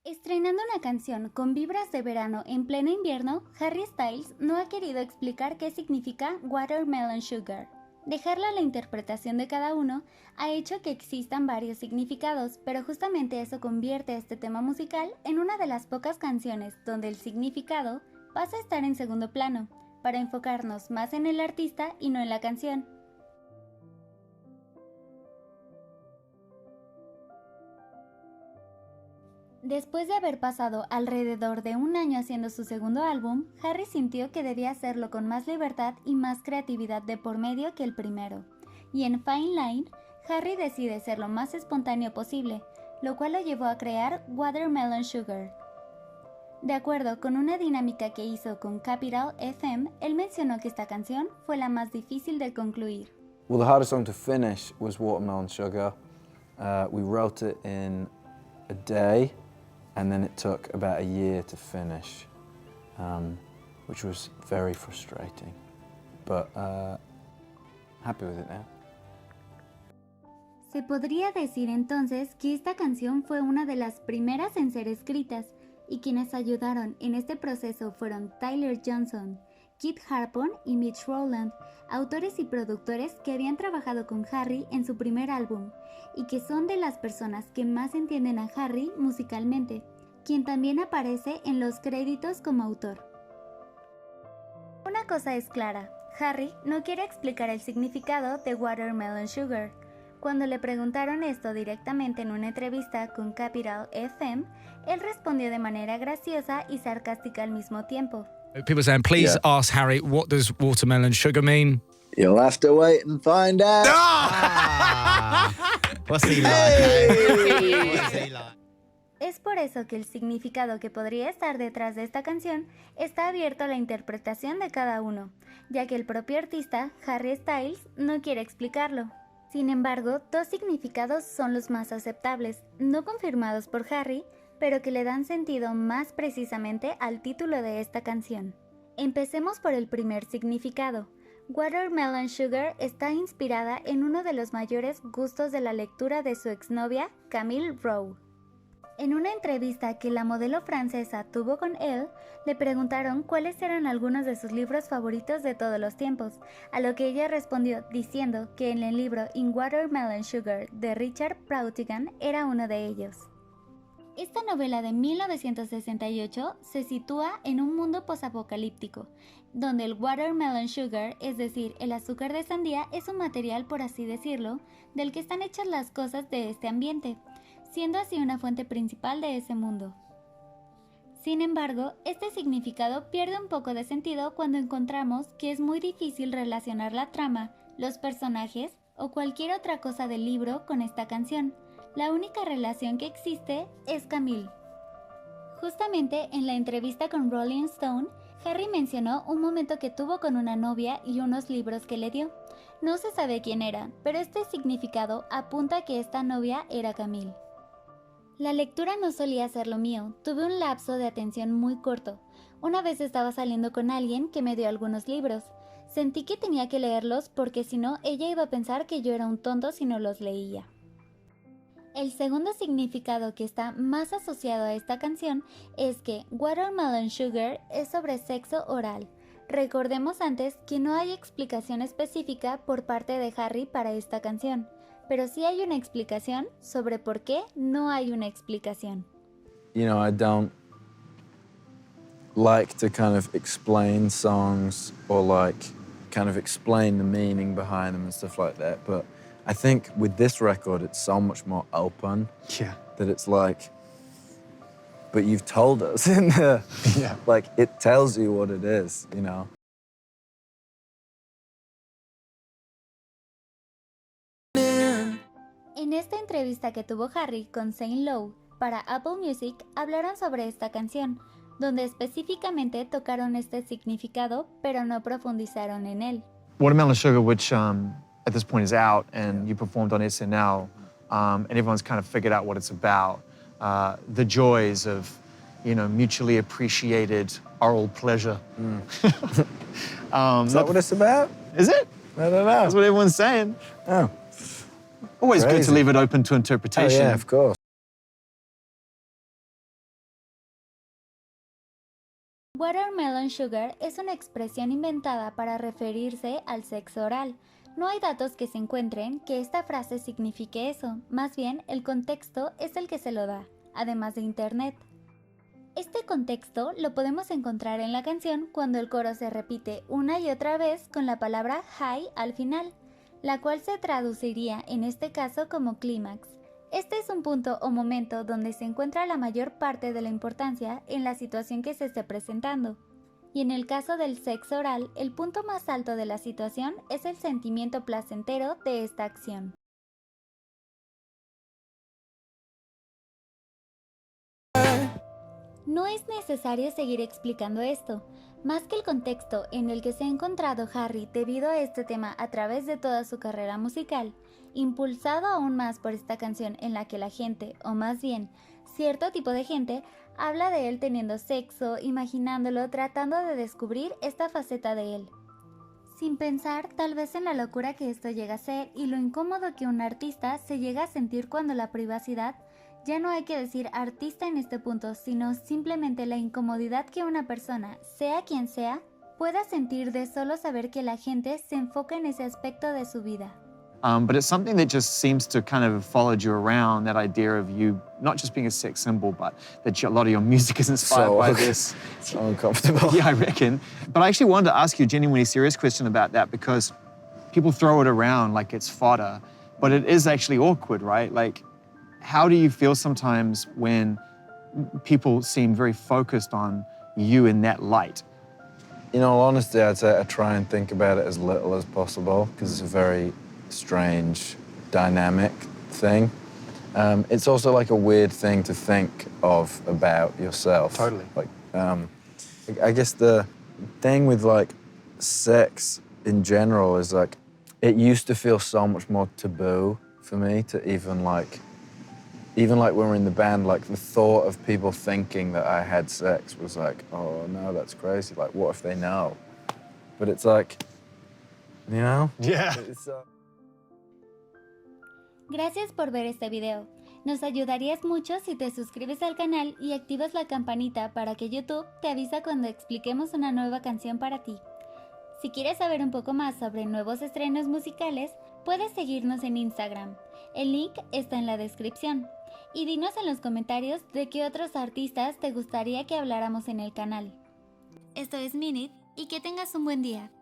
Estrenando una canción con vibras de verano en pleno invierno, Harry Styles no ha querido explicar qué significa Watermelon Sugar. Dejarla a la interpretación de cada uno ha hecho que existan varios significados, pero justamente eso convierte a este tema musical en una de las pocas canciones donde el significado pasa a estar en segundo plano, para enfocarnos más en el artista y no en la canción. Después de haber pasado alrededor de un año haciendo su segundo álbum, Harry sintió que debía hacerlo con más libertad y más creatividad de por medio que el primero. Y en Fine Line, Harry decide ser lo más espontáneo posible, lo cual lo llevó a crear Watermelon Sugar. De acuerdo con una dinámica que hizo con Capital FM, él mencionó que esta canción fue la más difícil de concluir. Well, the hardest song to finish was Watermelon Sugar. We wrote it in a day, and then it took about a year to finish, which was very frustrating, but happy with it now. Se podría decir entonces que esta canción fue una de las primeras en ser escritas, y quienes ayudaron en este proceso fueron Tyler Johnson, Kit Harpon y Mitch Rowland, autores y productores que habían trabajado con Harry en su primer álbum, y que son de las personas que más entienden a Harry musicalmente, quien también aparece en los créditos como autor. Una cosa es clara, Harry no quiere explicar el significado de Watermelon Sugar. Cuando le preguntaron esto directamente en una entrevista con Capital FM, él respondió de manera graciosa y sarcástica al mismo tiempo. People saying, please ask Harry, what does watermelon sugar mean? You'll have to wait and find out. What's he like? What's he like? Es por eso que el significado que podría estar detrás de esta canción está abierto a la interpretación de cada uno, ya que el propio artista, Harry Styles, no quiere explicarlo. Sin embargo, dos significados son los más aceptables, no confirmados por Harry, pero que le dan sentido más precisamente al título de esta canción. Empecemos por el primer significado. Watermelon Sugar está inspirada en uno de los mayores gustos de la lectura de su exnovia, Camille Rowe. En una entrevista que la modelo francesa tuvo con él, le preguntaron cuáles eran algunos de sus libros favoritos de todos los tiempos, a lo que ella respondió diciendo que en el libro In Watermelon Sugar de Richard Brautigan era uno de ellos. Esta novela de 1968 se sitúa en un mundo posapocalíptico, donde el watermelon sugar, es decir, el azúcar de sandía, es un material, por así decirlo, del que están hechas las cosas de este ambiente, siendo así una fuente principal de ese mundo. Sin embargo, este significado pierde un poco de sentido cuando encontramos que es muy difícil relacionar la trama, los personajes o cualquier otra cosa del libro con esta canción. La única relación que existe es Camille. Justamente en la entrevista con Rolling Stone, Harry mencionó un momento que tuvo con una novia y unos libros que le dio. No se sabe quién era, pero este significado apunta a que esta novia era Camille. La lectura no solía ser lo mío, tuve un lapso de atención muy corto. Una vez estaba saliendo con alguien que me dio algunos libros. Sentí que tenía que leerlos porque si no, ella iba a pensar que yo era un tonto si no los leía. El segundo significado que está más asociado a esta canción es que Watermelon Sugar es sobre sexo oral. Recordemos antes que no hay explicación específica por parte de Harry para esta canción, pero sí hay una explicación sobre por qué no hay una explicación. You know, I don't like to kind of explain songs or like kind of explain the meaning behind them and stuff like that, but I think with this record, it's so much more open. Yeah. That it's like, but you've told us in the, like, it tells you what it is, you know? En esta entrevista que tuvo Harry con Zane Lowe para Apple Music, hablaron sobre esta canción, donde específicamente tocaron este significado, pero no profundizaron en él. Watermelon Sugar, which at this point is out, and you performed on SNL, and everyone's kind of figured out what it's about. The joys of, you know, mutually appreciated oral pleasure. Is that what it's about? Is it? I don't know. That's what everyone's saying. Oh. Always good to Crazy. leave it open to Oh, interpretation. yeah, of course. Watermelon sugar es una expresión inventada para referirse al sexo oral. No hay datos que se encuentren que esta frase signifique eso, más bien el contexto es el que se lo da, además de internet. Este contexto lo podemos encontrar en la canción cuando el coro se repite una y otra vez con la palabra high al final, la cual se traduciría en este caso como clímax. Este es un punto o momento donde se encuentra la mayor parte de la importancia en la situación que se esté presentando. Y en el caso del sexo oral, el punto más alto de la situación es el sentimiento placentero de esta acción. No es necesario seguir explicando esto, más que el contexto en el que se ha encontrado Harry debido a este tema a través de toda su carrera musical, impulsado aún más por esta canción en la que la gente, o más bien, cierto tipo de gente, habla de él teniendo sexo, imaginándolo, tratando de descubrir esta faceta de él. Sin pensar tal vez en la locura que esto llega a ser y lo incómodo que un artista se llega a sentir cuando la privacidad, ya no hay que decir artista en este punto, sino simplemente la incomodidad que una persona, sea quien sea, pueda sentir de solo saber que la gente se enfoca en ese aspecto de su vida. But it's something that just seems to kind of followed you around, that idea of you not just being a sex symbol, but that a lot of your music is inspired by this. So uncomfortable. Yeah, I reckon. But I actually wanted to ask you a genuinely serious question about that, because people throw it around like it's fodder, but it is actually awkward, right? Like, how do you feel sometimes when people seem very focused on you in that light? In all honesty, I'd say I try and think about it as little as possible because it's a very strange, dynamic thing. It's also like a weird thing to think of about yourself. Totally. Like, I guess the thing with like sex in general is like, it used to feel so much more taboo for me to even like when we're in the band, like the thought of people thinking that I had sex was like, oh no, that's crazy. Like, what if they know? But it's like, you know? Yeah. It's, Gracias por ver este video. Nos ayudarías mucho si te suscribes al canal y activas la campanita para que YouTube te avisa cuando expliquemos una nueva canción para ti. Si quieres saber un poco más sobre nuevos estrenos musicales, puedes seguirnos en Instagram. El link está en la descripción. Y dinos en los comentarios de qué otros artistas te gustaría que habláramos en el canal. Esto es Minute y que tengas un buen día.